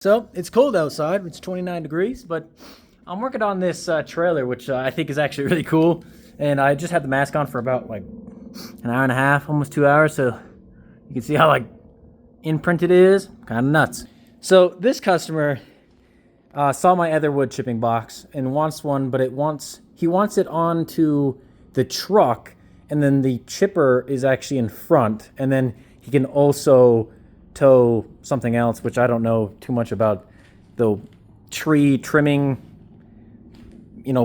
So it's cold outside. It's 29 degrees, but I'm working on this trailer, which I think is actually really cool. And I just had the mask on for about like an hour and a half, almost 2 hours. So you can see how like imprint it is. Kind of nuts. So this customer saw my other wood chipping box and wants one, but he wants it onto the truck, and then the chipper is actually in front, and then he can also tow something else, which I don't know too much about the tree trimming,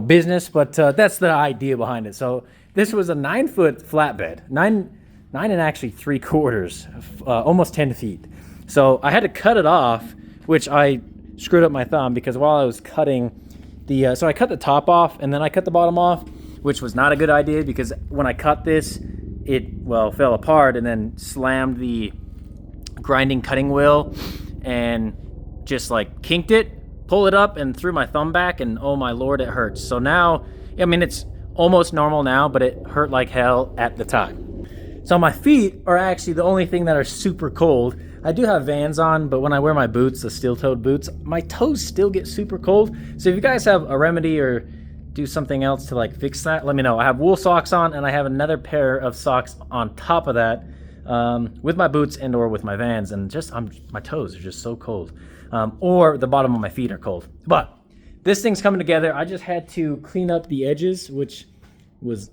business, but that's the idea behind it. So this was a 9-foot flatbed, nine and actually 3/4, almost 10 feet. So I had to cut it off, which I screwed up my thumb because while I was cutting so I cut the top off and then I cut the bottom off, which was not a good idea because when I cut this, it fell apart and then slammed the grinding cutting wheel and just like kinked it, pulled it up and threw my thumb back, and oh my lord, it hurts. So now, it's almost normal now, but it hurt like hell at the time. So my feet are actually the only thing that are super cold. I do have Vans on, but when I wear my boots, the steel-toed boots, my toes still get super cold. So if you guys have a remedy or do something else to like fix that, let me know. I have wool socks on, and I have another pair of socks on top of that with my boots and or with my Vans, and my toes are just so cold. Or the bottom of my feet are cold. But this thing's coming together. I just had to clean up the edges, which was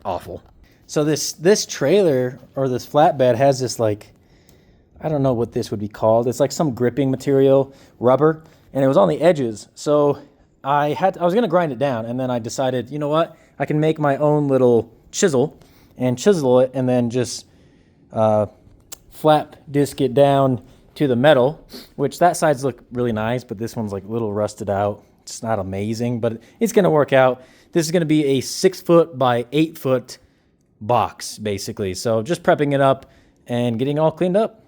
awful. So this trailer or this flatbed has this like, I don't know what this would be called. It's like some gripping material, rubber, and it was on the edges. So I was gonna grind it down, and then I decided, you know what? I can make my own little chisel and chisel it, and then just flap disc it down to the metal, which that sides look really nice, but this one's like a little rusted out. It's not amazing, but it's gonna work out. This is gonna be a 6-foot by 8-foot box, basically. So just prepping it up and getting all cleaned up.